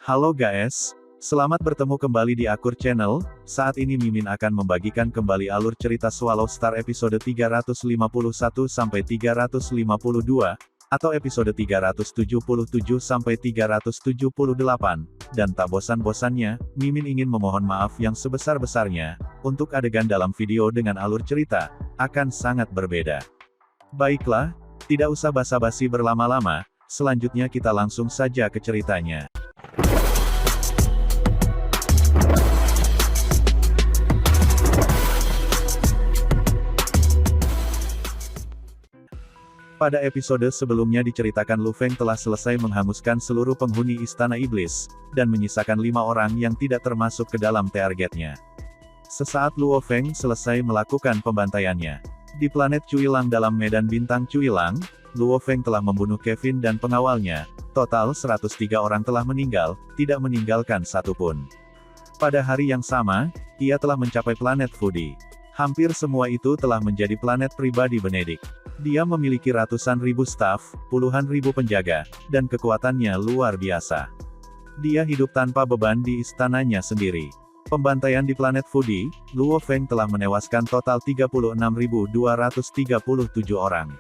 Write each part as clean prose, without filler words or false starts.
Halo guys, selamat bertemu kembali di Akur Channel. Saat ini Mimin akan membagikan kembali alur cerita Swallow Star episode 351 sampai 352, atau episode 377 sampai 378. Dan tak bosan-bosannya, Mimin ingin memohon maaf yang sebesar-besarnya, untuk adegan dalam video dengan alur cerita, akan sangat berbeda. Baiklah, tidak usah basa-basi berlama-lama, selanjutnya kita langsung saja ke ceritanya. Pada episode sebelumnya diceritakan Lu Feng telah selesai menghanguskan seluruh penghuni Istana Iblis, dan menyisakan 5 orang yang tidak termasuk ke dalam targetnya. Sesaat Luo Feng selesai melakukan pembantaiannya. Di planet Cuilang dalam medan bintang Cuilang, Luo Feng telah membunuh Kevin dan pengawalnya. Total 103 orang telah meninggal, tidak meninggalkan satupun. Pada hari yang sama, ia telah mencapai planet Fudi. Hampir semua itu telah menjadi planet pribadi Benedict. Dia memiliki ratusan ribu staf, puluhan ribu penjaga, dan kekuatannya luar biasa. Dia hidup tanpa beban di istananya sendiri. Pembantaian di planet Fudi, Luo Feng telah menewaskan total 36.237 orang.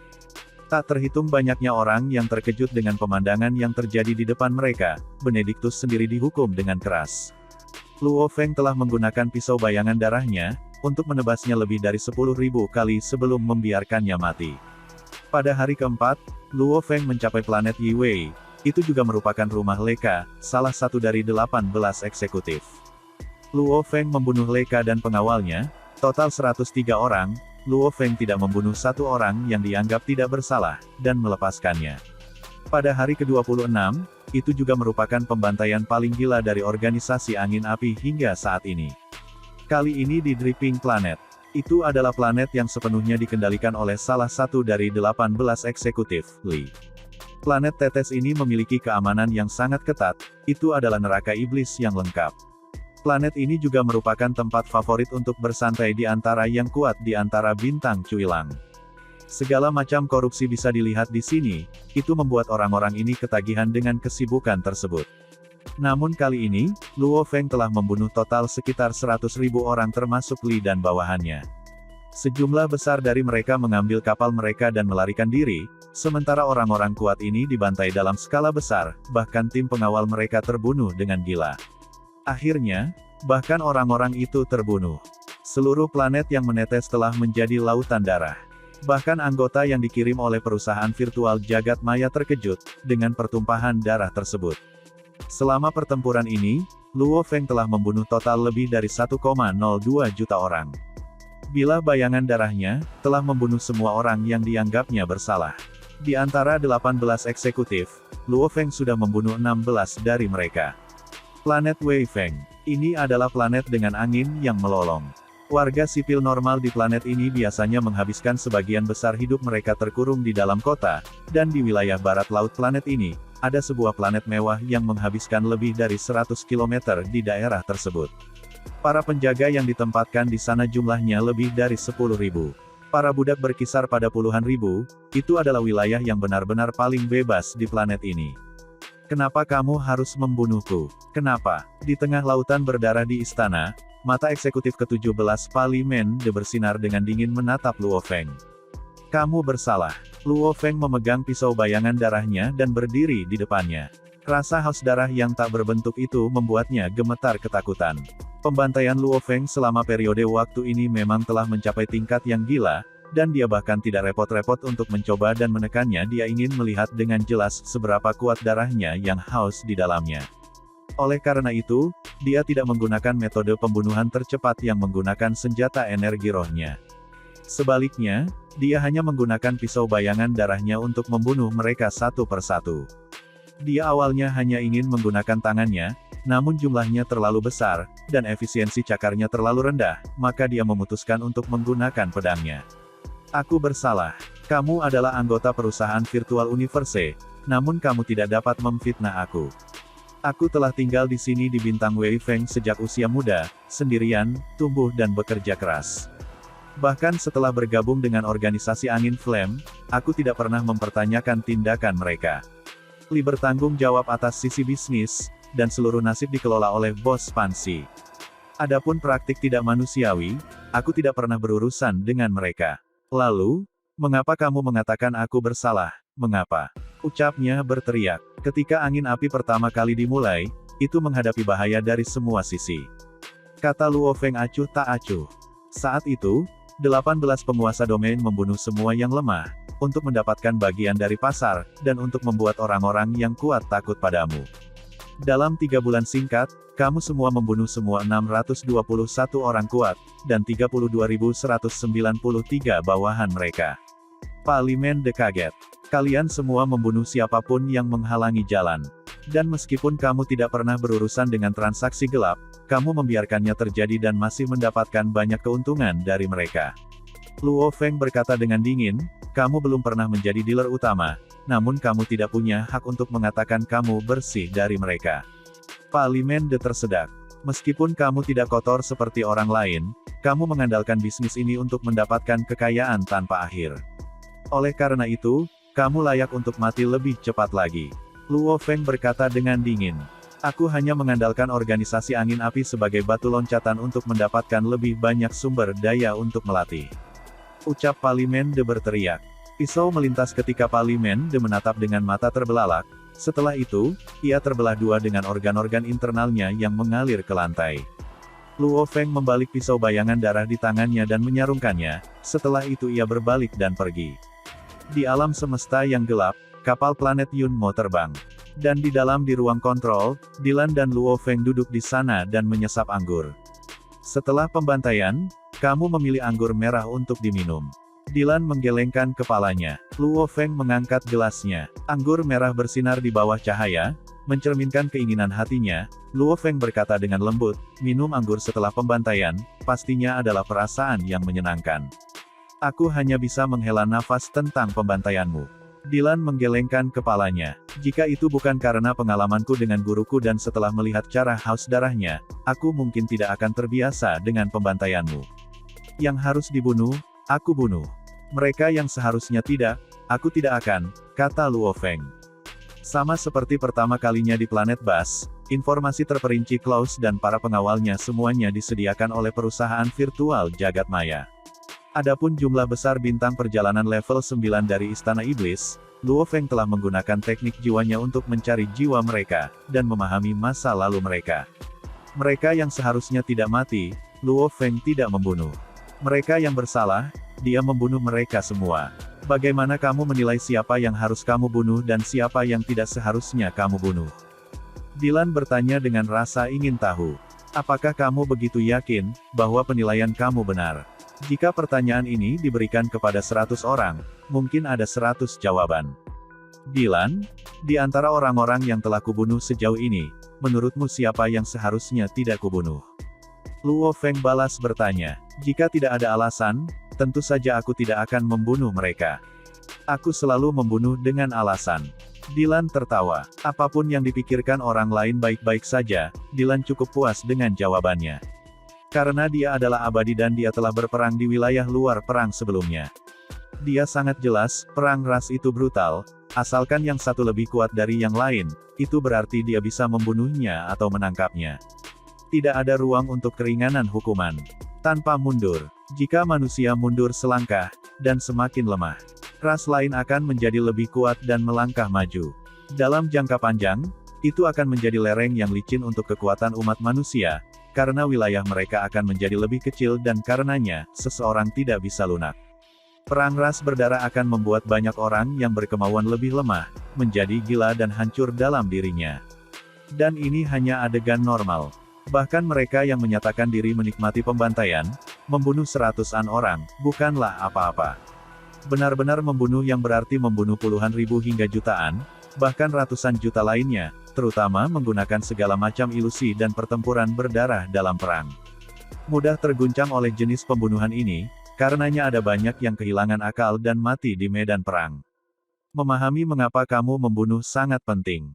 Tak terhitung banyaknya orang yang terkejut dengan pemandangan yang terjadi di depan mereka, Benedictus sendiri dihukum dengan keras. Luo Feng telah menggunakan pisau bayangan darahnya, untuk menebasnya lebih dari 10.000 kali sebelum membiarkannya mati. Pada hari keempat, Luo Feng mencapai planet Yiwei. Itu juga merupakan rumah Leka, salah satu dari 18 eksekutif. Luo Feng membunuh Leka dan pengawalnya, total 103 orang. Luo Feng tidak membunuh satu orang yang dianggap tidak bersalah, dan melepaskannya. Pada hari ke-26, itu juga merupakan pembantaian paling gila dari organisasi angin api hingga saat ini. Kali ini di Dripping Planet. Itu adalah planet yang sepenuhnya dikendalikan oleh salah satu dari 18 eksekutif, Li. Planet tetes ini memiliki keamanan yang sangat ketat, itu adalah neraka iblis yang lengkap. Planet ini juga merupakan tempat favorit untuk bersantai di antara yang kuat di antara bintang Cuilang. Segala macam korupsi bisa dilihat di sini, itu membuat orang-orang ini ketagihan dengan kesibukan tersebut. Namun kali ini, Luo Feng telah membunuh total sekitar 100.000 orang termasuk Li dan bawahannya. Sejumlah besar dari mereka mengambil kapal mereka dan melarikan diri, sementara orang-orang kuat ini dibantai dalam skala besar, bahkan tim pengawal mereka terbunuh dengan gila. Akhirnya, bahkan orang-orang itu terbunuh. Seluruh planet yang menetes telah menjadi lautan darah. Bahkan anggota yang dikirim oleh perusahaan virtual jagat maya terkejut, dengan pertumpahan darah tersebut. Selama pertempuran ini, Luo Feng telah membunuh total lebih dari 1,02 juta orang. Bilah bayangan darahnya, telah membunuh semua orang yang dianggapnya bersalah. Di antara 18 eksekutif, Luo Feng sudah membunuh 16 dari mereka. Planet Wei Feng. Ini adalah planet dengan angin yang melolong. Warga sipil normal di planet ini biasanya menghabiskan sebagian besar hidup mereka terkurung di dalam kota, dan di wilayah barat laut planet ini, ada sebuah planet mewah yang menghabiskan lebih dari 100 km di daerah tersebut. Para penjaga yang ditempatkan di sana jumlahnya lebih dari 10.000. Para budak berkisar pada puluhan ribu, itu adalah wilayah yang benar-benar paling bebas di planet ini. Kenapa kamu harus membunuhku? Kenapa? Di tengah lautan berdarah di istana, mata eksekutif ke-17 Pali Mende bersinar dengan dingin menatap Luo Feng. Kamu bersalah. Luo Feng memegang pisau bayangan darahnya dan berdiri di depannya. Rasa haus darah yang tak berbentuk itu membuatnya gemetar ketakutan. Pembantaian Luo Feng selama periode waktu ini memang telah mencapai tingkat yang gila, dan dia bahkan tidak repot-repot untuk mencoba dan menekannya. Dia ingin melihat dengan jelas seberapa kuat darahnya yang haus di dalamnya. Oleh karena itu, dia tidak menggunakan metode pembunuhan tercepat yang menggunakan senjata energi rohnya. Sebaliknya, dia hanya menggunakan pisau bayangan darahnya untuk membunuh mereka satu persatu. Dia awalnya hanya ingin menggunakan tangannya, namun jumlahnya terlalu besar, dan efisiensi cakarnya terlalu rendah, maka dia memutuskan untuk menggunakan pedangnya. Aku bersalah. Kamu adalah anggota perusahaan virtual universe, namun kamu tidak dapat memfitnah aku. Aku telah tinggal di sini di bintang Wei Feng sejak usia muda, sendirian, tumbuh dan bekerja keras. Bahkan setelah bergabung dengan organisasi Angin Flame, aku tidak pernah mempertanyakan tindakan mereka. Li bertanggung jawab atas sisi bisnis, dan seluruh nasib dikelola oleh bos Pansy. Adapun praktik tidak manusiawi, aku tidak pernah berurusan dengan mereka. Lalu, mengapa kamu mengatakan aku bersalah? Mengapa? Ucapnya berteriak. Ketika angin api pertama kali dimulai, itu menghadapi bahaya dari semua sisi. Kata Luo Feng acuh tak acuh. Saat itu, 18 penguasa domain membunuh semua yang lemah, untuk mendapatkan bagian dari pasar, dan untuk membuat orang-orang yang kuat takut padamu. Dalam 3 bulan singkat, kamu semua membunuh semua 621 orang kuat, dan 32.193 bawahan mereka. Parlemen de kaget. Kalian semua membunuh siapapun yang menghalangi jalan. Dan meskipun kamu tidak pernah berurusan dengan transaksi gelap, kamu membiarkannya terjadi dan masih mendapatkan banyak keuntungan dari mereka. Luo Feng berkata dengan dingin, kamu belum pernah menjadi dealer utama, namun kamu tidak punya hak untuk mengatakan kamu bersih dari mereka. Parlemen de tersedak. Meskipun kamu tidak kotor seperti orang lain, kamu mengandalkan bisnis ini untuk mendapatkan kekayaan tanpa akhir. Oleh karena itu, kamu layak untuk mati lebih cepat lagi. Luo Feng berkata dengan dingin. Aku hanya mengandalkan organisasi angin api sebagai batu loncatan untuk mendapatkan lebih banyak sumber daya untuk melatih. Ucap Parlemen de berteriak. Pisau melintas ketika Parlemen de menatap dengan mata terbelalak. Setelah itu, ia terbelah dua dengan organ-organ internalnya yang mengalir ke lantai. Luo Feng membalik pisau bayangan darah di tangannya dan menyarungkannya, setelah itu ia berbalik dan pergi. Di alam semesta yang gelap, kapal planet Yunmo terbang. Dan di ruang kontrol, Dylan dan Luo Feng duduk di sana dan menyesap anggur. Setelah pembantaian, kamu memilih anggur merah untuk diminum. Dylan menggelengkan kepalanya. Luo Feng mengangkat gelasnya. Anggur merah bersinar di bawah cahaya, mencerminkan keinginan hatinya. Luo Feng berkata dengan lembut, minum anggur setelah pembantaian, pastinya adalah perasaan yang menyenangkan. Aku hanya bisa menghela nafas tentang pembantaianmu. Dylan menggelengkan kepalanya. Jika itu bukan karena pengalamanku dengan guruku dan setelah melihat cara haus darahnya, aku mungkin tidak akan terbiasa dengan pembantaianmu. Yang harus dibunuh, aku bunuh. Mereka yang seharusnya tidak, aku tidak akan, kata Luo Feng. Sama seperti pertama kalinya di planet Bas, informasi terperinci Klaus dan para pengawalnya semuanya disediakan oleh perusahaan virtual jagat maya. Adapun jumlah besar bintang perjalanan level 9 dari Istana Iblis, Luo Feng telah menggunakan teknik jiwanya untuk mencari jiwa mereka, dan memahami masa lalu mereka. Mereka yang seharusnya tidak mati, Luo Feng tidak membunuh. Mereka yang bersalah, dia membunuh mereka semua. Bagaimana kamu menilai siapa yang harus kamu bunuh dan siapa yang tidak seharusnya kamu bunuh? Dylan bertanya dengan rasa ingin tahu. Apakah kamu begitu yakin, bahwa penilaian kamu benar? Jika pertanyaan ini diberikan kepada 100 orang, mungkin ada 100 jawaban. Dylan, di antara orang-orang yang telah kubunuh sejauh ini, menurutmu siapa yang seharusnya tidak kubunuh? Luo Feng balas bertanya, jika tidak ada alasan, tentu saja aku tidak akan membunuh mereka. Aku selalu membunuh dengan alasan. Dylan tertawa. Apapun yang dipikirkan orang lain baik-baik saja, Dylan cukup puas dengan jawabannya. Karena dia adalah abadi dan dia telah berperang di wilayah luar perang sebelumnya. Dia sangat jelas, perang ras itu brutal, asalkan yang satu lebih kuat dari yang lain, itu berarti dia bisa membunuhnya atau menangkapnya. Tidak ada ruang untuk keringanan hukuman. Tanpa mundur. Jika manusia mundur selangkah, dan semakin lemah, ras lain akan menjadi lebih kuat dan melangkah maju. Dalam jangka panjang, itu akan menjadi lereng yang licin untuk kekuatan umat manusia, karena wilayah mereka akan menjadi lebih kecil dan karenanya, seseorang tidak bisa lunak. Perang ras berdarah akan membuat banyak orang yang berkemauan lebih lemah, menjadi gila dan hancur dalam dirinya. Dan ini hanya adegan normal. Bahkan mereka yang menyatakan diri menikmati pembantaian, membunuh seratusan orang, bukanlah apa-apa. Benar-benar membunuh yang berarti membunuh puluhan ribu hingga jutaan, bahkan ratusan juta lainnya, terutama menggunakan segala macam ilusi dan pertempuran berdarah dalam perang. Mudah terguncang oleh jenis pembunuhan ini, karenanya ada banyak yang kehilangan akal dan mati di medan perang. Memahami mengapa kamu membunuh sangat penting.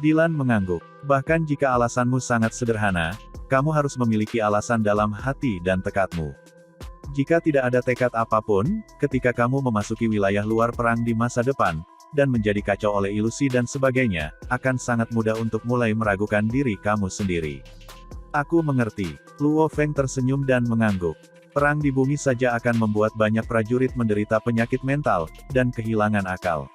Dylan mengangguk. Bahkan jika alasanmu sangat sederhana, kamu harus memiliki alasan dalam hati dan tekadmu. Jika tidak ada tekad apapun, ketika kamu memasuki wilayah luar perang di masa depan, dan menjadi kacau oleh ilusi dan sebagainya, akan sangat mudah untuk mulai meragukan diri kamu sendiri. Aku mengerti. Luo Feng tersenyum dan mengangguk. Perang di bumi saja akan membuat banyak prajurit menderita penyakit mental, dan kehilangan akal.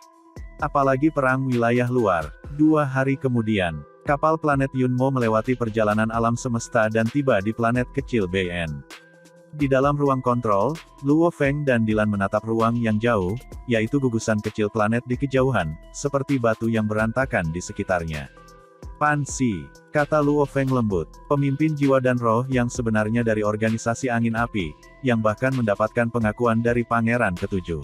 Apalagi perang wilayah luar. 2 hari kemudian, kapal planet Yunmo melewati perjalanan alam semesta dan tiba di planet kecil BN. Di dalam ruang kontrol, Luo Feng dan Dilan menatap ruang yang jauh, yaitu gugusan kecil planet di kejauhan, seperti batu yang berantakan di sekitarnya. Pan Si, kata Luo Feng lembut, pemimpin jiwa dan roh yang sebenarnya dari organisasi angin api, yang bahkan mendapatkan pengakuan dari Pangeran Ketujuh.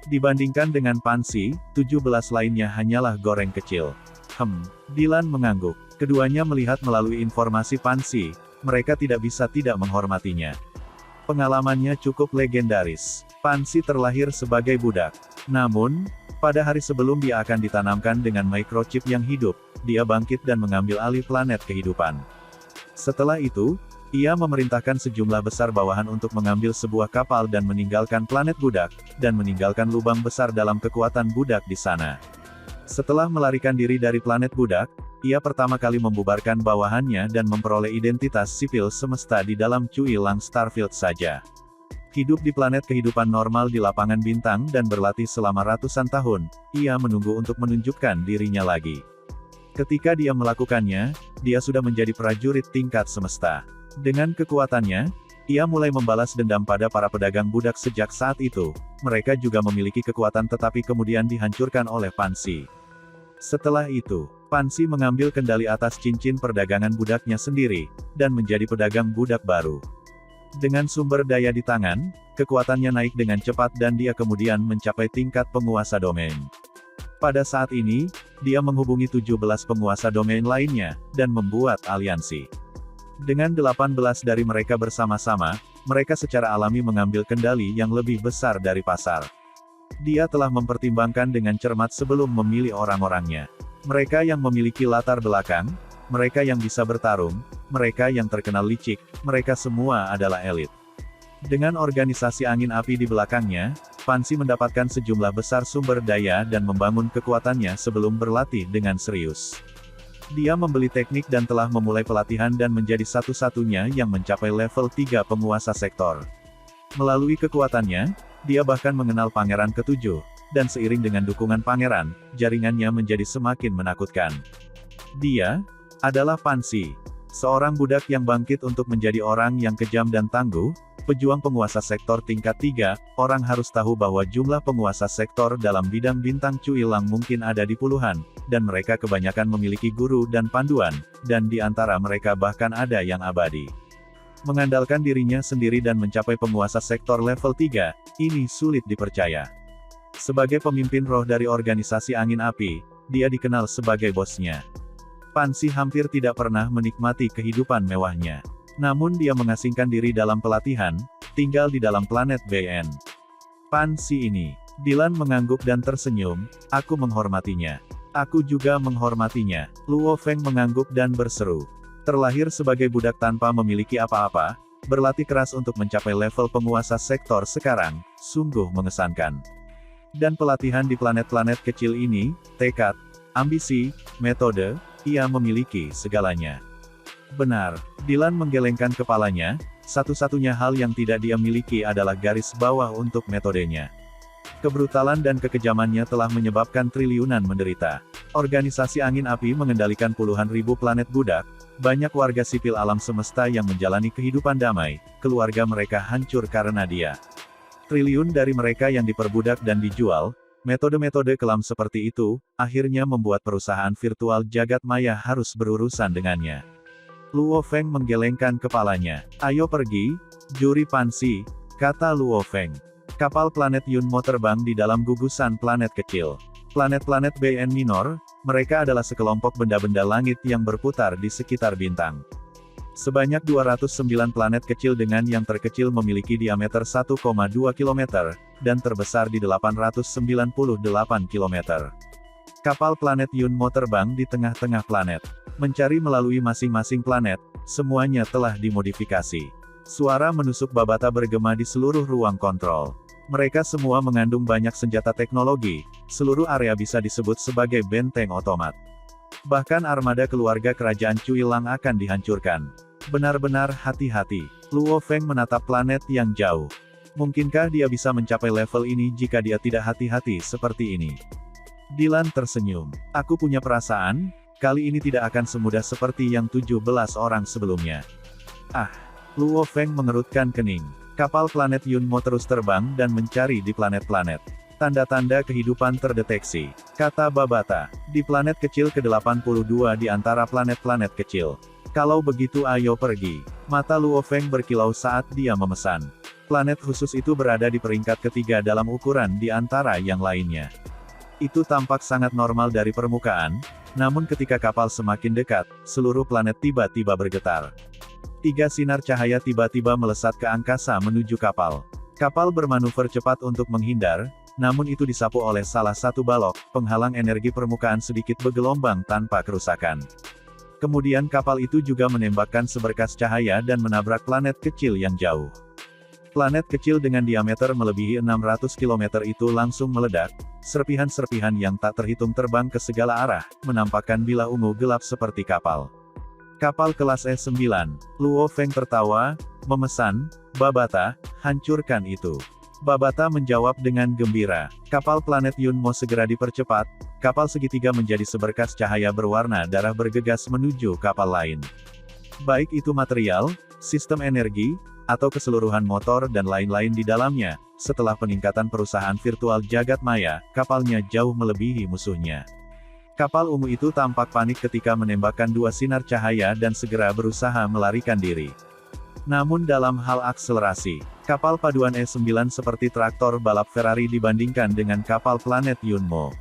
Dibandingkan dengan Pan Si, 17 lainnya hanyalah goreng kecil. Dilan mengangguk. Keduanya melihat melalui informasi Pan Si, mereka tidak bisa tidak menghormatinya. Pengalamannya cukup legendaris. Pan Si terlahir sebagai budak. Namun, pada hari sebelum dia akan ditanamkan dengan microchip yang hidup, dia bangkit dan mengambil alih planet kehidupan. Setelah itu, ia memerintahkan sejumlah besar bawahan untuk mengambil sebuah kapal dan meninggalkan planet budak, dan meninggalkan lubang besar dalam kekuatan budak di sana. Setelah melarikan diri dari planet budak, ia pertama kali membubarkan bawahannya dan memperoleh identitas sipil semesta di dalam Cui Lang Starfield saja. Hidup di planet kehidupan normal di lapangan bintang dan berlatih selama ratusan tahun, ia menunggu untuk menunjukkan dirinya lagi. Ketika dia melakukannya, dia sudah menjadi prajurit tingkat semesta. Dengan kekuatannya, ia mulai membalas dendam pada para pedagang budak sejak saat itu. Mereka juga memiliki kekuatan tetapi kemudian dihancurkan oleh Pan Si. Setelah itu, Pan Si mengambil kendali atas cincin perdagangan budaknya sendiri, dan menjadi pedagang budak baru. Dengan sumber daya di tangan, kekuatannya naik dengan cepat dan dia kemudian mencapai tingkat penguasa domain. Pada saat ini, dia menghubungi 17 penguasa domain lainnya, dan membuat aliansi. Dengan 18 dari mereka bersama-sama, mereka secara alami mengambil kendali yang lebih besar dari pasar. Dia telah mempertimbangkan dengan cermat sebelum memilih orang-orangnya. Mereka yang memiliki latar belakang, mereka yang bisa bertarung, mereka yang terkenal licik, mereka semua adalah elit. Dengan organisasi angin api di belakangnya, Pan Si mendapatkan sejumlah besar sumber daya dan membangun kekuatannya sebelum berlatih dengan serius. Dia membeli teknik dan telah memulai pelatihan dan menjadi satu-satunya yang mencapai level 3 penguasa sektor. Melalui kekuatannya, dia bahkan mengenal Pangeran Ketujuh, dan seiring dengan dukungan pangeran, jaringannya menjadi semakin menakutkan. Dia adalah Pan Si, seorang budak yang bangkit untuk menjadi orang yang kejam dan tangguh, pejuang penguasa sektor tingkat 3, orang harus tahu bahwa jumlah penguasa sektor dalam bidang bintang Cui Lang mungkin ada di puluhan, dan mereka kebanyakan memiliki guru dan panduan, dan di antara mereka bahkan ada yang abadi. Mengandalkan dirinya sendiri dan mencapai penguasa sektor level 3, ini sulit dipercaya. Sebagai pemimpin roh dari organisasi angin api, dia dikenal sebagai bosnya. Pan Si hampir tidak pernah menikmati kehidupan mewahnya. Namun dia mengasingkan diri dalam pelatihan, tinggal di dalam planet BN. Pan Si ini. Dilan mengangguk dan tersenyum, aku menghormatinya. Aku juga menghormatinya. Luo Feng mengangguk dan berseru. Terlahir sebagai budak tanpa memiliki apa-apa, berlatih keras untuk mencapai level penguasa sektor sekarang, sungguh mengesankan. Dan pelatihan di planet-planet kecil ini, tekad, ambisi, metode, ia memiliki segalanya. Benar, Dilan menggelengkan kepalanya, satu-satunya hal yang tidak dia miliki adalah garis bawah untuk metodenya. Kebrutalan dan kekejamannya telah menyebabkan triliunan menderita. Organisasi angin api mengendalikan puluhan ribu planet budak, banyak warga sipil alam semesta yang menjalani kehidupan damai, keluarga mereka hancur karena dia. Triliun dari mereka yang diperbudak dan dijual, metode-metode kelam seperti itu, akhirnya membuat perusahaan virtual jagat maya harus berurusan dengannya. Luo Feng menggelengkan kepalanya. Ayo pergi, juri Pan Si, kata Luo Feng. Kapal planet Yunmo terbang di dalam gugusan planet kecil. Planet-planet BN minor, mereka adalah sekelompok benda-benda langit yang berputar di sekitar bintang. Sebanyak 209 planet kecil dengan yang terkecil memiliki diameter 1,2 km, dan terbesar di 898 km. Kapal planet Yunmo terbang di tengah-tengah planet. Mencari melalui masing-masing planet, semuanya telah dimodifikasi. Suara menusuk Babata bergema di seluruh ruang kontrol. Mereka semua mengandung banyak senjata teknologi, seluruh area bisa disebut sebagai benteng otomat. Bahkan armada keluarga kerajaan Cuilang akan dihancurkan. Benar-benar hati-hati. Luo Feng menatap planet yang jauh. Mungkinkah dia bisa mencapai level ini jika dia tidak hati-hati seperti ini? Dylan tersenyum. Aku punya perasaan, kali ini tidak akan semudah seperti yang 17 orang sebelumnya. Ah. Luo Feng mengerutkan kening. Kapal planet Yunmo terus terbang dan mencari di planet-planet. Tanda-tanda kehidupan terdeteksi, kata Babata. Di planet kecil ke-82 di antara planet-planet kecil. Kalau begitu ayo pergi. Mata Luo Feng berkilau saat dia memesan. Planet khusus itu berada di peringkat ketiga dalam ukuran di antara yang lainnya. Itu tampak sangat normal dari permukaan, namun ketika kapal semakin dekat, seluruh planet tiba-tiba bergetar. 3 sinar cahaya tiba-tiba melesat ke angkasa menuju kapal. Kapal bermanuver cepat untuk menghindar, namun itu disapu oleh salah satu balok, penghalang energi permukaan sedikit bergelombang tanpa kerusakan. Kemudian kapal itu juga menembakkan seberkas cahaya dan menabrak planet kecil yang jauh. Planet kecil dengan diameter melebihi 600 km itu langsung meledak, serpihan-serpihan yang tak terhitung terbang ke segala arah, menampakkan bilah ungu gelap seperti kapal. Kapal kelas E9, Luo Feng tertawa, memesan, Babata, hancurkan itu. Babata menjawab dengan gembira. Kapal planet Yunmo segera dipercepat, kapal segitiga menjadi seberkas cahaya berwarna darah bergegas menuju kapal lain. Baik itu material, sistem energi, atau keseluruhan motor dan lain-lain di dalamnya, setelah peningkatan perusahaan virtual jagat maya, kapalnya jauh melebihi musuhnya. Kapal ungu itu tampak panik ketika menembakkan 2 sinar cahaya dan segera berusaha melarikan diri. Namun dalam hal akselerasi, kapal paduan E9 seperti traktor balap Ferrari dibandingkan dengan kapal planet Yunmo.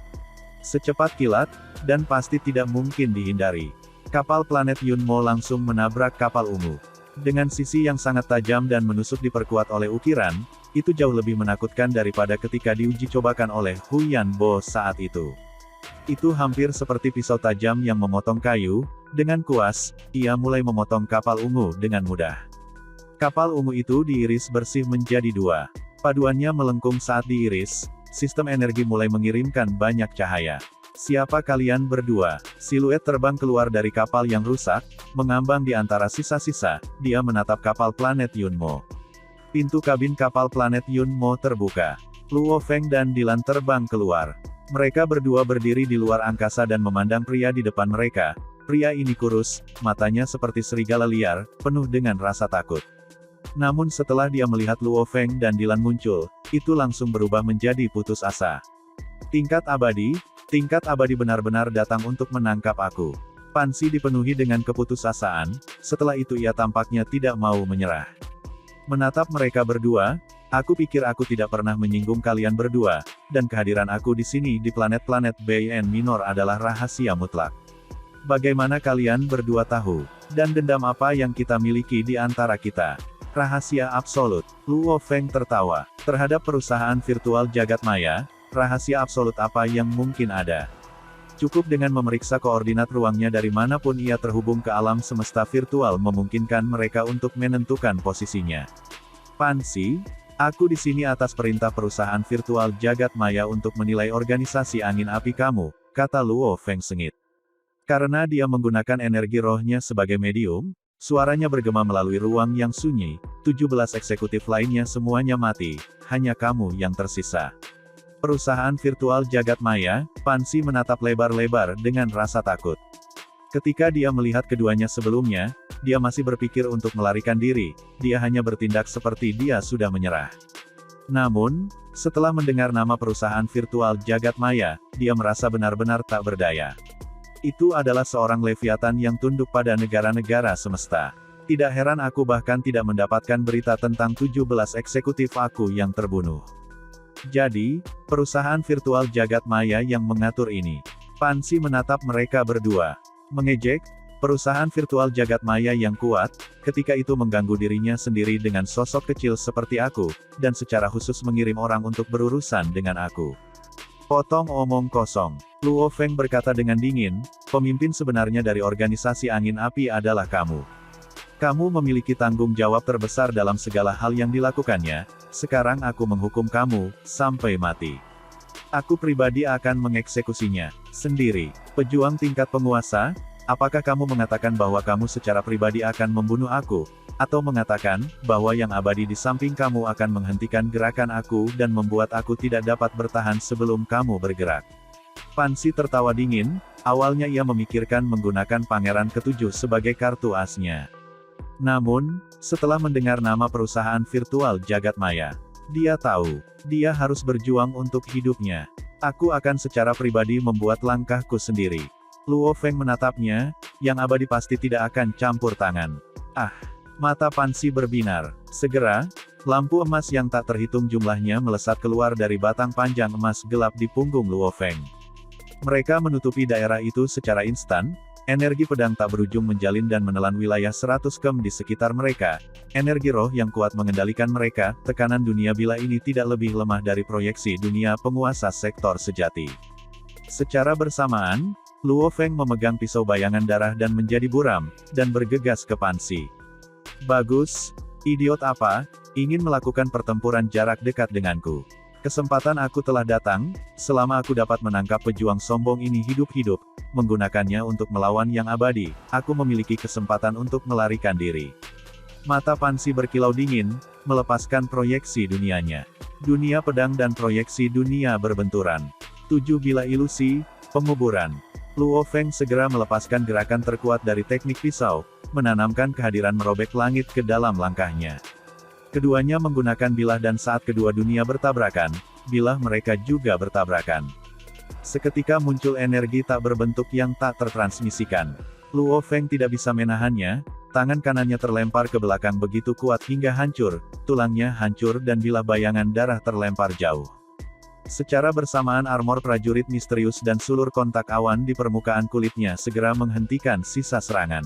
Secepat kilat, dan pasti tidak mungkin dihindari. Kapal planet Yunmo langsung menabrak kapal ungu. Dengan sisi yang sangat tajam dan menusuk diperkuat oleh ukiran, itu jauh lebih menakutkan daripada ketika diuji cobakan oleh Huyan Bo saat itu. Itu hampir seperti pisau tajam yang memotong kayu, dengan kuas, ia mulai memotong kapal ungu dengan mudah. Kapal ungu itu diiris bersih menjadi 2. Paduannya melengkung saat diiris, sistem energi mulai mengirimkan banyak cahaya. Siapa kalian berdua? Siluet terbang keluar dari kapal yang rusak, mengambang di antara sisa-sisa, dia menatap kapal planet Yunmo. Pintu kabin kapal planet Yunmo terbuka. Luo Feng dan Dylan terbang keluar. Mereka berdua berdiri di luar angkasa dan memandang pria di depan mereka. Pria ini kurus, matanya seperti serigala liar, penuh dengan rasa takut. Namun setelah dia melihat Luo Feng dan Dylan muncul, itu langsung berubah menjadi putus asa. Tingkat abadi benar-benar datang untuk menangkap aku. Pan Xi dipenuhi dengan keputusasaan, setelah itu ia tampaknya tidak mau menyerah. Menatap mereka berdua, aku pikir aku tidak pernah menyinggung kalian berdua, dan kehadiran aku di sini di planet-planet BN Minor adalah rahasia mutlak. Bagaimana kalian berdua tahu? Dan dendam apa yang kita miliki di antara kita? Rahasia absolut. Luo Feng tertawa. Terhadap perusahaan virtual jagat maya, rahasia absolut apa yang mungkin ada? Cukup dengan memeriksa koordinat ruangnya dari manapun ia terhubung ke alam semesta virtual memungkinkan mereka untuk menentukan posisinya. Pan Xi, aku di sini atas perintah perusahaan virtual jagat maya untuk menilai organisasi angin api kamu, kata Luo Feng sengit. Karena dia menggunakan energi rohnya sebagai medium, suaranya bergema melalui ruang yang sunyi, 17 eksekutif lainnya semuanya mati, hanya kamu yang tersisa. Perusahaan virtual jagat maya, Pan Xi menatap lebar-lebar dengan rasa takut. Ketika dia melihat keduanya sebelumnya, dia masih berpikir untuk melarikan diri, dia hanya bertindak seperti dia sudah menyerah. Namun, setelah mendengar nama perusahaan virtual jagat maya, dia merasa benar-benar tak berdaya. Itu adalah seorang Leviathan yang tunduk pada negara-negara semesta. Tidak heran aku bahkan tidak mendapatkan berita tentang 17 eksekutif aku yang terbunuh. Jadi, perusahaan virtual jagat maya yang mengatur ini. Pan Xi menatap mereka berdua. Mengejek, perusahaan virtual jagat maya yang kuat, ketika itu mengganggu dirinya sendiri dengan sosok kecil seperti aku, dan secara khusus mengirim orang untuk berurusan dengan aku. Potong omong kosong. Luo Feng berkata dengan dingin, pemimpin sebenarnya dari organisasi angin api adalah kamu. Kamu memiliki tanggung jawab terbesar dalam segala hal yang dilakukannya, sekarang aku menghukum kamu, sampai mati. Aku pribadi akan mengeksekusinya, sendiri. Pejuang tingkat penguasa, apakah kamu mengatakan bahwa kamu secara pribadi akan membunuh aku? Atau mengatakan, bahwa yang abadi di samping kamu akan menghentikan gerakan aku dan membuat aku tidak dapat bertahan sebelum kamu bergerak? Pan Xi tertawa dingin, awalnya ia memikirkan menggunakan Pangeran Ketujuh sebagai kartu asnya. Namun, setelah mendengar nama perusahaan virtual jagat maya, dia tahu, dia harus berjuang untuk hidupnya. Aku akan secara pribadi membuat langkahku sendiri. Luo Feng menatapnya, yang abadi pasti tidak akan campur tangan. Mata Pan Xi berbinar. Segera, lampu emas yang tak terhitung jumlahnya melesat keluar dari batang panjang emas gelap di punggung Luo Feng. Mereka menutupi daerah itu secara instan. Energi pedang tak berujung menjalin dan menelan wilayah 100 km di sekitar mereka. Energi roh yang kuat mengendalikan mereka, tekanan dunia bila ini tidak lebih lemah dari proyeksi dunia penguasa sektor sejati. Secara bersamaan, Luo Feng memegang pisau bayangan darah dan menjadi buram, dan bergegas ke Pan Xi. Bagus, idiot apa, ingin melakukan pertempuran jarak dekat denganku. Kesempatan aku telah datang, selama aku dapat menangkap pejuang sombong ini hidup-hidup, menggunakannya untuk melawan yang abadi, aku memiliki kesempatan untuk melarikan diri. Mata Pan Xi berkilau dingin, melepaskan proyeksi dunianya. Dunia pedang dan proyeksi dunia berbenturan. 7 bila ilusi, penguburan. Luo Feng segera melepaskan gerakan terkuat dari teknik pisau, menanamkan kehadiran merobek langit ke dalam langkahnya. Keduanya menggunakan bilah dan saat kedua dunia bertabrakan, bilah mereka juga bertabrakan. Seketika muncul energi tak berbentuk yang tak tertransmisikan. Luo Feng tidak bisa menahannya, tangan kanannya terlempar ke belakang begitu kuat hingga hancur, tulangnya hancur dan bilah bayangan darah terlempar jauh. Secara bersamaan armor prajurit misterius dan sulur kontak awan di permukaan kulitnya segera menghentikan sisa serangan.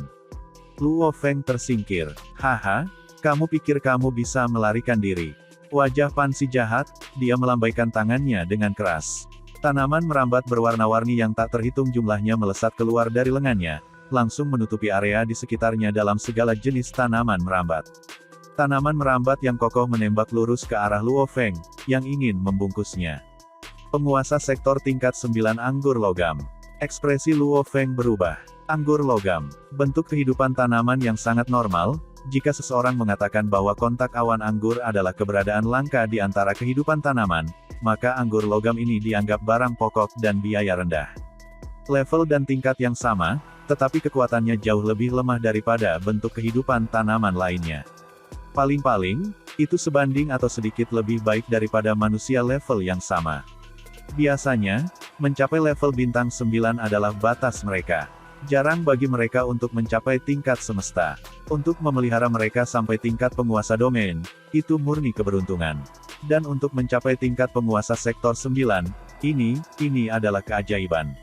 Luo Feng tersingkir. Haha, kamu pikir kamu bisa melarikan diri? Wajah Pan Xi jahat, dia melambaikan tangannya dengan keras. Tanaman merambat berwarna-warni yang tak terhitung jumlahnya melesat keluar dari lengannya, langsung menutupi area di sekitarnya dalam segala jenis tanaman merambat. Tanaman merambat yang kokoh menembak lurus ke arah Luo Feng, yang ingin membungkusnya. Penguasa sektor tingkat 9 anggur logam. Ekspresi Luo Feng berubah. Anggur logam, bentuk kehidupan tanaman yang sangat normal. Jika seseorang mengatakan bahwa kontak awan anggur adalah keberadaan langka di antara kehidupan tanaman, maka anggur logam ini dianggap barang pokok dan biaya rendah. Level dan tingkat yang sama, tetapi kekuatannya jauh lebih lemah daripada bentuk kehidupan tanaman lainnya. Paling-paling, itu sebanding atau sedikit lebih baik daripada manusia level yang sama. Biasanya, mencapai level bintang 9 adalah batas mereka. Jarang bagi mereka untuk mencapai tingkat semesta. Untuk memelihara mereka sampai tingkat penguasa domain, itu murni keberuntungan. Dan untuk mencapai tingkat penguasa sektor 9, ini adalah keajaiban.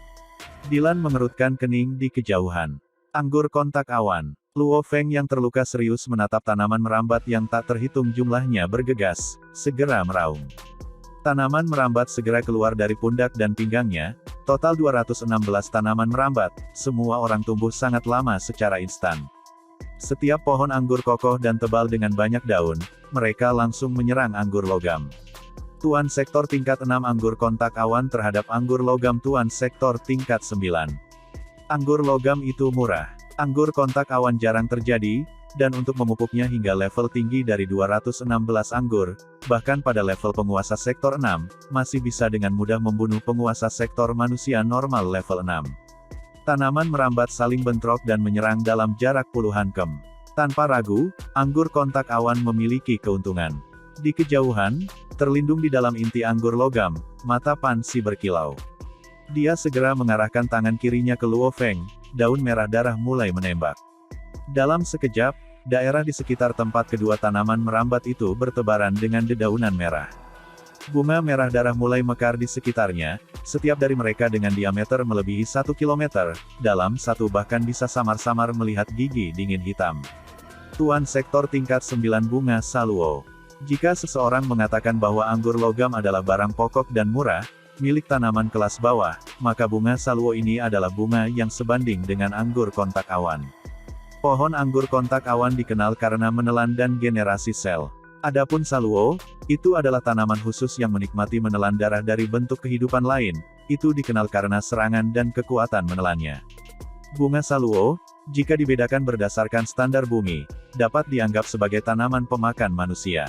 Dylan mengerutkan kening di kejauhan. Anggur kontak awan. Luo Feng yang terluka serius menatap tanaman merambat yang tak terhitung jumlahnya bergegas, segera meraung. Tanaman merambat segera keluar dari pundak dan pinggangnya, total 216 tanaman merambat, semua orang tumbuh sangat lama secara instan. Setiap pohon anggur kokoh dan tebal dengan banyak daun, mereka langsung menyerang anggur logam. Tuan sektor tingkat 6 anggur kontak awan terhadap anggur logam tuan sektor tingkat 9. Anggur logam itu murah. Anggur kontak awan jarang terjadi, dan untuk memupuknya hingga level tinggi dari 216 anggur, bahkan pada level penguasa sektor 6, masih bisa dengan mudah membunuh penguasa sektor manusia normal level 6. Tanaman merambat saling bentrok dan menyerang dalam jarak puluhan km. Tanpa ragu, anggur kontak awan memiliki keuntungan. Di kejauhan, terlindung di dalam inti anggur logam, mata Pan Xi berkilau. Dia segera mengarahkan tangan kirinya ke Luo Feng, daun merah darah mulai menembak. Dalam sekejap, daerah di sekitar tempat kedua tanaman merambat itu bertebaran dengan dedaunan merah. Bunga merah darah mulai mekar di sekitarnya, setiap dari mereka dengan diameter melebihi 1 km, dalam satu bahkan bisa samar-samar melihat gigi dingin hitam. Tuan sektor tingkat 9 bunga Saluo. Jika seseorang mengatakan bahwa anggur logam adalah barang pokok dan murah, milik tanaman kelas bawah, maka bunga Saluo ini adalah bunga yang sebanding dengan anggur kontak awan. Pohon anggur kontak awan dikenal karena menelan dan generasi sel. Adapun saluo, itu adalah tanaman khusus yang menikmati menelan darah dari bentuk kehidupan lain, itu dikenal karena serangan dan kekuatan menelannya. Bunga saluo, jika dibedakan berdasarkan standar bumi, dapat dianggap sebagai tanaman pemakan manusia.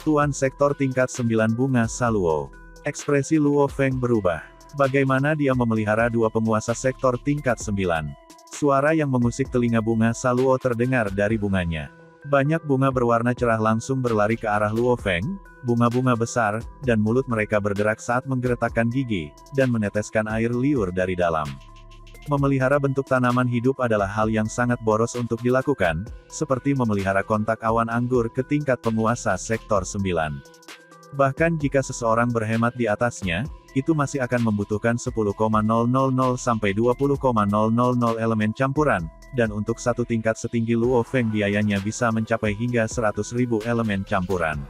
Tuan Sektor Tingkat 9 Bunga Saluo. Ekspresi Luo Feng berubah. Bagaimana dia memelihara dua penguasa sektor tingkat 9? Suara yang mengusik telinga bunga saluo terdengar dari bunganya. Banyak bunga berwarna cerah langsung berlari ke arah Luo Feng, bunga-bunga besar, dan mulut mereka bergerak saat menggeretakkan gigi, dan meneteskan air liur dari dalam. Memelihara bentuk tanaman hidup adalah hal yang sangat boros untuk dilakukan, seperti memelihara kontak awan anggur ke tingkat penguasa sektor 9. Bahkan jika seseorang berhemat di atasnya, itu masih akan membutuhkan 10,000 sampai 20,000 elemen campuran, dan untuk satu tingkat setinggi Luo Feng biayanya bisa mencapai hingga 100.000 elemen campuran.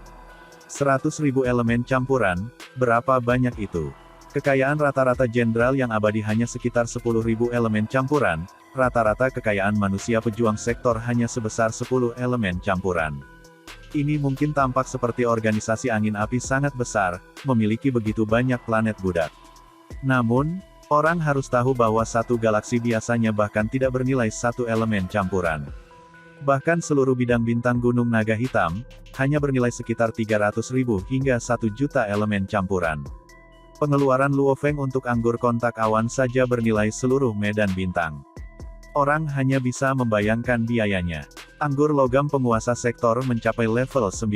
100.000 elemen campuran, berapa banyak itu? Kekayaan rata-rata jenderal yang abadi hanya sekitar 10.000 elemen campuran, rata-rata kekayaan manusia pejuang sektor hanya sebesar 10 elemen campuran. Ini mungkin tampak seperti organisasi angin api sangat besar, memiliki begitu banyak planet budak. Namun, orang harus tahu bahwa satu galaksi biasanya bahkan tidak bernilai satu elemen campuran. Bahkan seluruh bidang bintang gunung naga hitam, hanya bernilai sekitar 300.000 hingga 1 juta elemen campuran. Pengeluaran Luo Feng untuk anggur kontak awan saja bernilai seluruh medan bintang. Orang hanya bisa membayangkan biayanya. Anggur logam penguasa sektor mencapai level 9.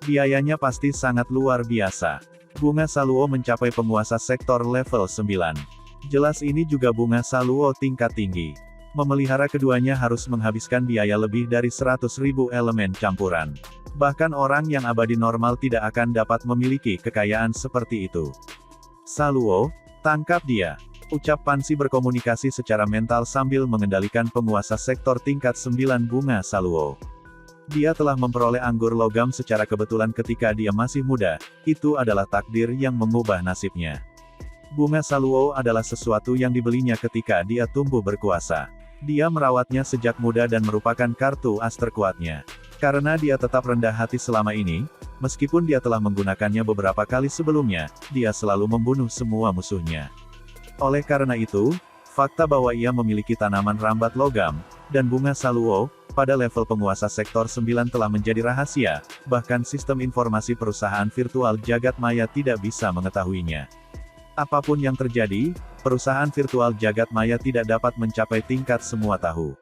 Biayanya pasti sangat luar biasa. Bunga saluo mencapai penguasa sektor level 9. Jelas ini juga bunga saluo tingkat tinggi. Memelihara keduanya harus menghabiskan biaya lebih dari 100.000 elemen campuran. Bahkan orang yang abadi normal tidak akan dapat memiliki kekayaan seperti itu. Saluo, tangkap dia. Ucap Pansi berkomunikasi secara mental sambil mengendalikan penguasa sektor tingkat 9 bunga saluo. Dia telah memperoleh anggur logam secara kebetulan ketika dia masih muda, itu adalah takdir yang mengubah nasibnya. Bunga saluo adalah sesuatu yang dibelinya ketika dia tumbuh berkuasa. Dia merawatnya sejak muda dan merupakan kartu as terkuatnya. Karena dia tetap rendah hati selama ini, meskipun dia telah menggunakannya beberapa kali sebelumnya, dia selalu membunuh semua musuhnya. Oleh karena itu, fakta bahwa ia memiliki tanaman rambat logam, dan bunga saluo, pada level penguasa sektor 9 telah menjadi rahasia, bahkan sistem informasi perusahaan virtual jagat maya tidak bisa mengetahuinya. Apapun yang terjadi, perusahaan virtual jagat maya tidak dapat mencapai tingkat semua tahu.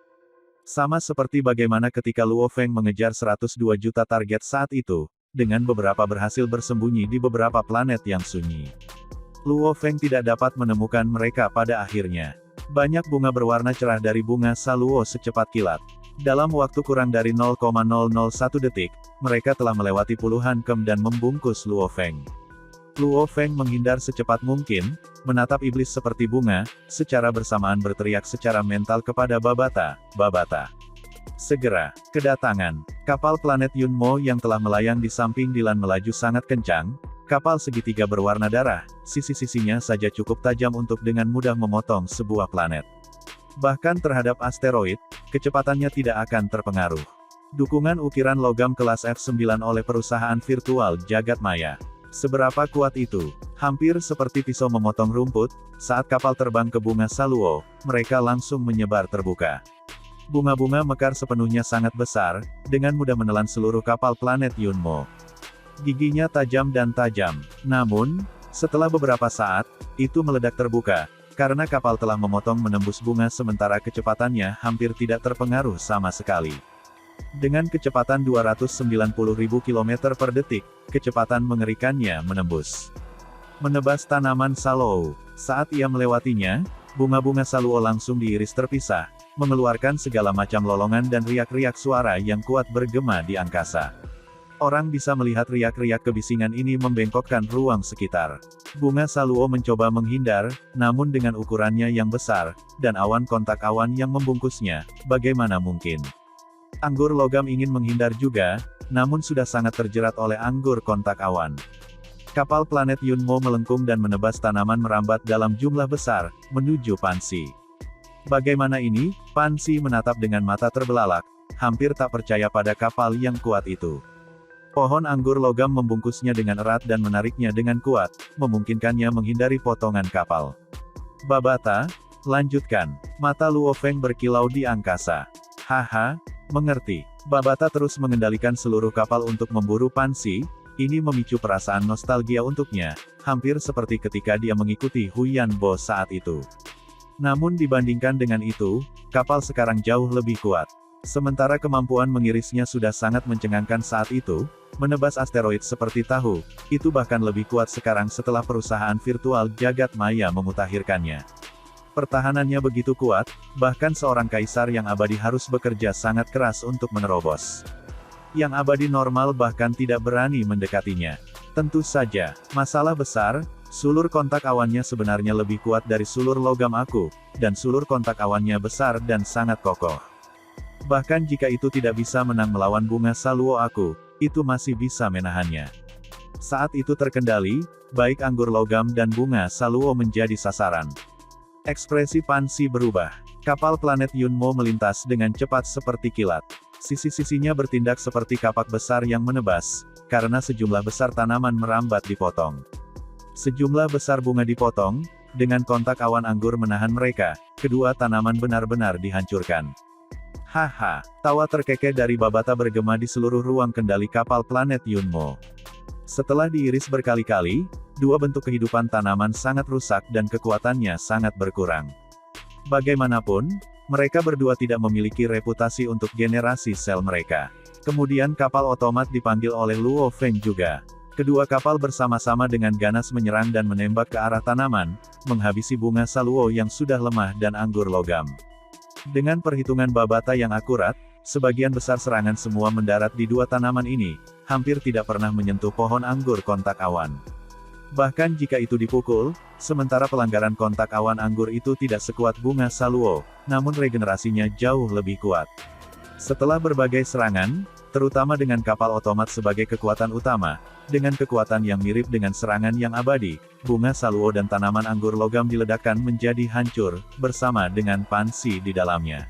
Sama seperti bagaimana ketika Luo Feng mengejar 102 juta target saat itu, dengan beberapa berhasil bersembunyi di beberapa planet yang sunyi. Luo Feng tidak dapat menemukan mereka pada akhirnya. Banyak bunga berwarna cerah dari bunga saluo secepat kilat. Dalam waktu kurang dari 0,001 detik, mereka telah melewati puluhan kem dan membungkus Luo Feng. Luo Feng menghindar secepat mungkin, menatap iblis seperti bunga, secara bersamaan berteriak secara mental kepada Babata, "Babata! Segera, kedatangan." Kapal planet Yunmo yang telah melayang di samping Dilan melaju sangat kencang. Kapal segitiga berwarna darah, sisi-sisinya saja cukup tajam untuk dengan mudah memotong sebuah planet. Bahkan terhadap asteroid, kecepatannya tidak akan terpengaruh. Dukungan ukiran logam kelas F9 oleh perusahaan virtual jagat maya. Seberapa kuat itu? Hampir seperti pisau memotong rumput, saat kapal terbang ke bunga saluo, mereka langsung menyebar terbuka. Bunga-bunga mekar sepenuhnya sangat besar, dengan mudah menelan seluruh kapal planet Yunmo. Giginya tajam dan tajam. Namun, setelah beberapa saat, itu meledak terbuka, karena kapal telah memotong menembus bunga sementara kecepatannya hampir tidak terpengaruh sama sekali. Dengan kecepatan 290.000 km per detik, kecepatan mengerikannya menembus. Menebas tanaman saluo. Saat ia melewatinya, bunga-bunga saluo langsung diiris terpisah, mengeluarkan segala macam lolongan dan riak-riak suara yang kuat bergema di angkasa. Orang bisa melihat riak-riak kebisingan ini membengkokkan ruang sekitar. Bunga saluo mencoba menghindar, namun dengan ukurannya yang besar, dan awan kontak awan yang membungkusnya, bagaimana mungkin? Anggur logam ingin menghindar juga, namun sudah sangat terjerat oleh anggur kontak awan. Kapal planet Yunmo melengkung dan menebas tanaman merambat dalam jumlah besar, menuju Pansi. Bagaimana ini? Pan Si menatap dengan mata terbelalak, hampir tak percaya pada kapal yang kuat itu. Pohon anggur logam membungkusnya dengan erat dan menariknya dengan kuat, memungkinkannya menghindari potongan kapal. Babata, lanjutkan. Mata Luo Feng berkilau di angkasa. Haha, mengerti. Babata terus mengendalikan seluruh kapal untuk memburu Pan Si. Ini memicu perasaan nostalgia untuknya, hampir seperti ketika dia mengikuti Huyan Bo saat itu. Namun dibandingkan dengan itu, kapal sekarang jauh lebih kuat. Sementara kemampuan mengirisnya sudah sangat mencengangkan saat itu, menebas asteroid seperti tahu, itu bahkan lebih kuat sekarang setelah perusahaan virtual jagat maya memutakhirkannya. Pertahanannya begitu kuat, bahkan seorang kaisar yang abadi harus bekerja sangat keras untuk menerobos. Yang abadi normal bahkan tidak berani mendekatinya. Tentu saja, masalah besar, sulur kontak awannya sebenarnya lebih kuat dari sulur logam aku, dan sulur kontak awannya besar dan sangat kokoh. Bahkan jika itu tidak bisa menang melawan bunga saluo aku, itu masih bisa menahannya. Saat itu terkendali, baik anggur logam dan bunga saluo menjadi sasaran. Ekspresi Pan Si berubah. Kapal planet Yunmo melintas dengan cepat seperti kilat. Sisi-sisinya bertindak seperti kapak besar yang menebas, karena sejumlah besar tanaman merambat dipotong. Sejumlah besar bunga dipotong, dengan kontak awan anggur menahan mereka, kedua tanaman benar-benar dihancurkan. Haha, tawa terkekeh dari Babata bergema di seluruh ruang kendali kapal planet Yunmo. Setelah diiris berkali-kali, dua bentuk kehidupan tanaman sangat rusak dan kekuatannya sangat berkurang. Bagaimanapun, mereka berdua tidak memiliki reputasi untuk generasi sel mereka. Kemudian kapal otomat dipanggil oleh Luo Feng juga. Kedua kapal bersama-sama dengan ganas menyerang dan menembak ke arah tanaman, menghabisi bunga saluo yang sudah lemah dan anggur logam. Dengan perhitungan Babata yang akurat, sebagian besar serangan semua mendarat di dua tanaman ini, hampir tidak pernah menyentuh pohon anggur kontak awan. Bahkan jika itu dipukul, sementara pelanggaran kontak awan anggur itu tidak sekuat bunga saluo, namun regenerasinya jauh lebih kuat. Setelah berbagai serangan, terutama dengan kapal otomat sebagai kekuatan utama, dengan kekuatan yang mirip dengan serangan yang abadi, bunga saluo dan tanaman anggur logam diledakkan menjadi hancur, bersama dengan Pan Si di dalamnya.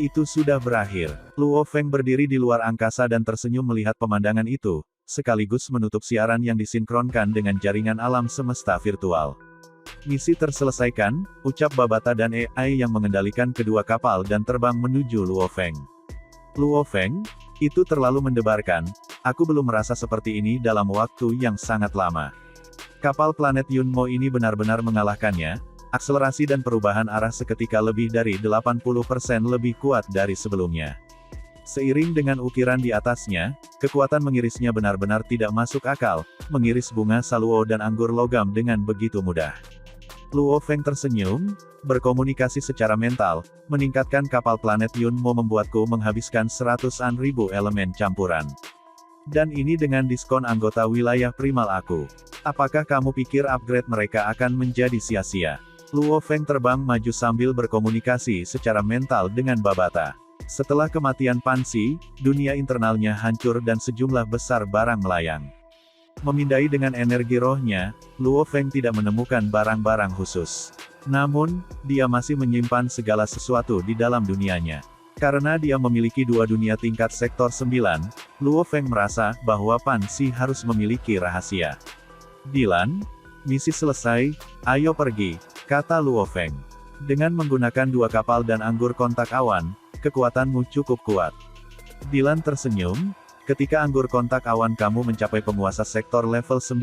Itu sudah berakhir. Luo Feng berdiri di luar angkasa dan tersenyum melihat pemandangan itu, sekaligus menutup siaran yang disinkronkan dengan jaringan alam semesta virtual. Misi terselesaikan, ucap Babata dan AI yang mengendalikan kedua kapal dan terbang menuju Luo Feng. Luo Feng, itu terlalu mendebarkan, aku belum merasa seperti ini dalam waktu yang sangat lama. Kapal planet Yunmo ini benar-benar mengalahkannya, akselerasi dan perubahan arah seketika lebih dari 80% lebih kuat dari sebelumnya. Seiring dengan ukiran di atasnya, kekuatan mengirisnya benar-benar tidak masuk akal, mengiris bunga saluo dan anggur logam dengan begitu mudah. Luo Feng tersenyum, berkomunikasi secara mental, meningkatkan kapal planet Yunmo membuatku menghabiskan seratusan ribu elemen campuran. Dan ini dengan diskon anggota wilayah primal aku. Apakah kamu pikir upgrade mereka akan menjadi sia-sia? Luo Feng terbang maju sambil berkomunikasi secara mental dengan Babata. Setelah kematian Pan Si, dunia internalnya hancur dan sejumlah besar barang melayang. Memindai dengan energi rohnya, Luo Feng tidak menemukan barang-barang khusus. Namun, dia masih menyimpan segala sesuatu di dalam dunianya. Karena dia memiliki dua dunia tingkat sektor 9, Luo Feng merasa bahwa Pan Si harus memiliki rahasia. Dylan, misi selesai, ayo pergi, kata Luo Feng. Dengan menggunakan dua kapal dan anggur kontak awan, kekuatanmu cukup kuat. Dylan tersenyum, ketika anggur kontak awan kamu mencapai penguasa sektor level 9,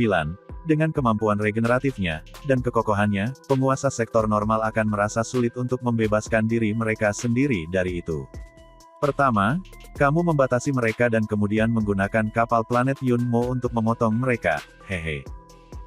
dengan kemampuan regeneratifnya, dan kekokohannya, penguasa sektor normal akan merasa sulit untuk membebaskan diri mereka sendiri dari itu. Pertama, kamu membatasi mereka dan kemudian menggunakan kapal planet Yunmo untuk memotong mereka, hehe.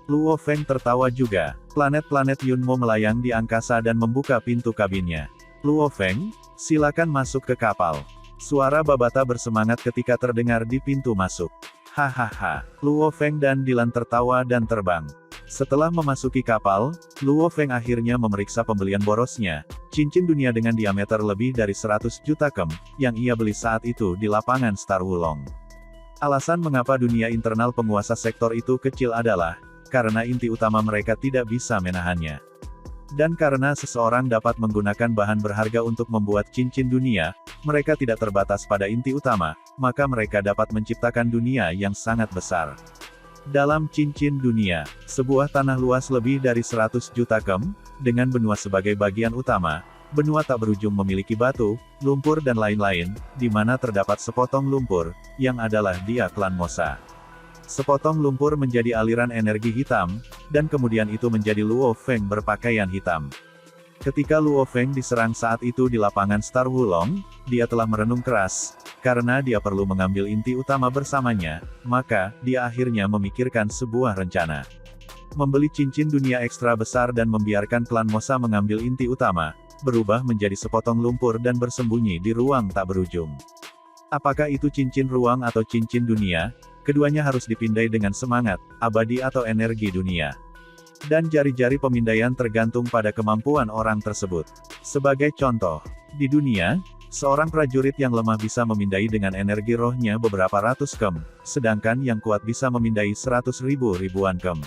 Luo Feng tertawa juga, planet-planet Yunmo melayang di angkasa dan membuka pintu kabinnya. Luo Feng, silakan masuk ke kapal. Suara Babata bersemangat ketika terdengar di pintu masuk. Hahaha, Luo Feng dan Dylan tertawa dan terbang. Setelah memasuki kapal, Luo Feng akhirnya memeriksa pembelian borosnya, cincin dunia dengan diameter lebih dari 100 juta kem, yang ia beli saat itu di lapangan Star Wulong. Alasan mengapa dunia internal penguasa sektor itu kecil adalah, karena inti utama mereka tidak bisa menahannya. Dan karena seseorang dapat menggunakan bahan berharga untuk membuat cincin dunia, mereka tidak terbatas pada inti utama, maka mereka dapat menciptakan dunia yang sangat besar. Dalam cincin dunia, sebuah tanah luas lebih dari 100 juta km, dengan benua sebagai bagian utama, benua tak berujung memiliki batu, lumpur dan lain-lain, di mana terdapat sepotong lumpur, yang adalah dia klan Mosa. Sepotong lumpur menjadi aliran energi hitam, dan kemudian itu menjadi Luo Feng berpakaian hitam. Ketika Luo Feng diserang saat itu di lapangan Star Wulong, dia telah merenung keras, karena dia perlu mengambil inti utama bersamanya, maka, dia akhirnya memikirkan sebuah rencana. Membeli cincin dunia ekstra besar dan membiarkan klan Mosa mengambil inti utama, berubah menjadi sepotong lumpur dan bersembunyi di ruang tak berujung. Apakah itu cincin ruang atau cincin dunia? Keduanya harus dipindai dengan semangat, abadi atau energi dunia. Dan jari-jari pemindaian tergantung pada kemampuan orang tersebut. Sebagai contoh, di dunia, seorang prajurit yang lemah bisa memindai dengan energi rohnya beberapa ratus km, sedangkan yang kuat bisa memindai 100.000 ribuan km.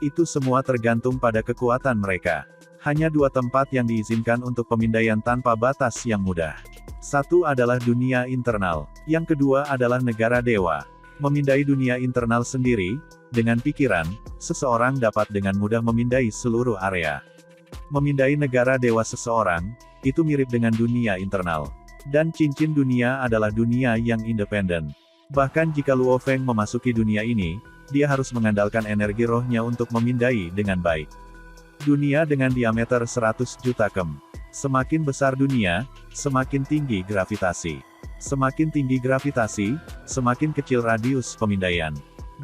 Itu semua tergantung pada kekuatan mereka. Hanya dua tempat yang diizinkan untuk pemindaian tanpa batas yang mudah. Satu adalah dunia internal, yang kedua adalah negara dewa. Memindai dunia internal sendiri, dengan pikiran, seseorang dapat dengan mudah memindai seluruh area. Memindai negara dewa seseorang, itu mirip dengan dunia internal. Dan cincin dunia adalah dunia yang independen. Bahkan jika Luo Feng memasuki dunia ini, dia harus mengandalkan energi rohnya untuk memindai dengan baik. Dunia dengan diameter 100 juta km. Semakin besar dunia, semakin tinggi gravitasi. Semakin tinggi gravitasi, semakin kecil radius pemindaian.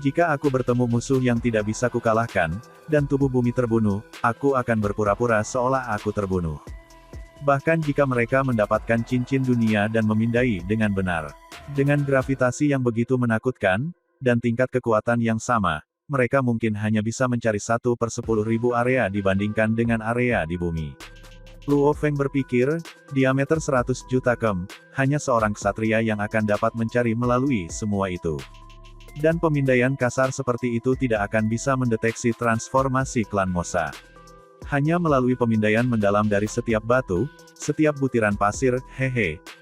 Jika aku bertemu musuh yang tidak bisa kukalahkan, dan tubuh bumi terbunuh, aku akan berpura-pura seolah aku terbunuh. Bahkan jika mereka mendapatkan cincin dunia dan memindai dengan benar. Dengan gravitasi yang begitu menakutkan, dan tingkat kekuatan yang sama, mereka mungkin hanya bisa mencari 1/10.000 area dibandingkan dengan area di bumi. Luo Feng berpikir, diameter 100 juta km, hanya seorang ksatria yang akan dapat mencari melalui semua itu. Dan pemindaian kasar seperti itu tidak akan bisa mendeteksi transformasi klan Mosa. Hanya melalui pemindaian mendalam dari setiap batu, setiap butiran pasir,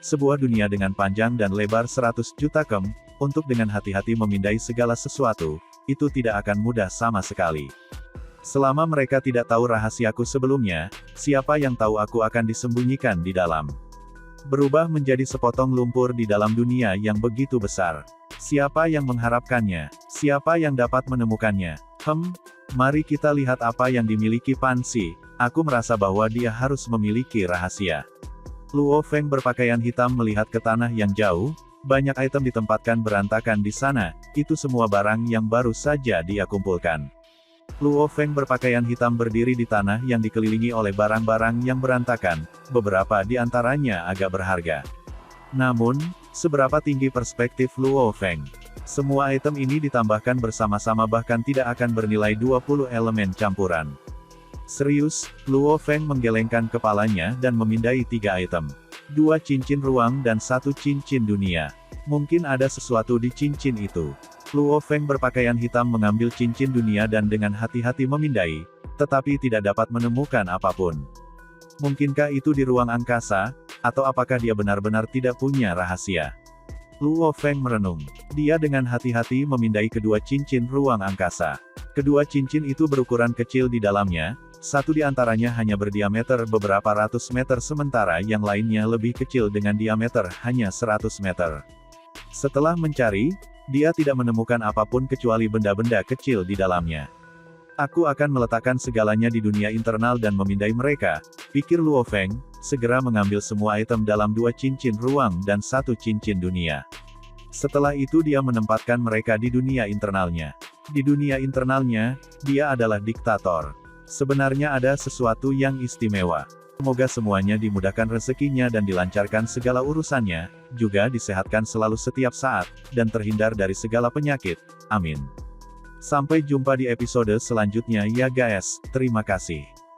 sebuah dunia dengan panjang dan lebar 100 juta km, untuk dengan hati-hati memindai segala sesuatu, itu tidak akan mudah sama sekali. Selama mereka tidak tahu rahasiaku sebelumnya, siapa yang tahu aku akan disembunyikan di dalam. Berubah menjadi sepotong lumpur di dalam dunia yang begitu besar. Siapa yang mengharapkannya? Siapa yang dapat menemukannya? Mari kita lihat apa yang dimiliki Pan Si. Aku merasa bahwa dia harus memiliki rahasia. Luo Feng berpakaian hitam melihat ke tanah yang jauh, banyak item ditempatkan berantakan di sana, itu semua barang yang baru saja dia kumpulkan. Luo Feng berpakaian hitam berdiri di tanah yang dikelilingi oleh barang-barang yang berantakan, beberapa di antaranya agak berharga. Namun, seberapa tinggi perspektif Luo Feng? Semua item ini ditambahkan bersama-sama bahkan tidak akan bernilai 20 elemen campuran. Serius, Luo Feng menggelengkan kepalanya dan memindai 3 item. 2 cincin ruang dan 1 cincin dunia. Mungkin ada sesuatu di cincin itu. Luo Feng berpakaian hitam mengambil cincin dunia dan dengan hati-hati memindai, tetapi tidak dapat menemukan apapun. Mungkinkah itu di ruang angkasa, atau apakah dia benar-benar tidak punya rahasia? Luo Feng merenung. Dia dengan hati-hati memindai kedua cincin ruang angkasa. Kedua cincin itu berukuran kecil di dalamnya, satu di antaranya hanya berdiameter beberapa ratus meter sementara yang lainnya lebih kecil dengan diameter hanya 100 meter. Setelah mencari, dia tidak menemukan apapun kecuali benda-benda kecil di dalamnya. Aku akan meletakkan segalanya di dunia internal dan memindai mereka, pikir Luo Feng, segera mengambil semua item dalam 2 cincin ruang dan 1 cincin dunia. Setelah itu dia menempatkan mereka di dunia internalnya. Di dunia internalnya, dia adalah diktator. Sebenarnya ada sesuatu yang istimewa. Semoga semuanya dimudahkan rezekinya dan dilancarkan segala urusannya, juga disehatkan selalu setiap saat, dan terhindar dari segala penyakit. Amin. Sampai jumpa di episode selanjutnya ya guys, terima kasih.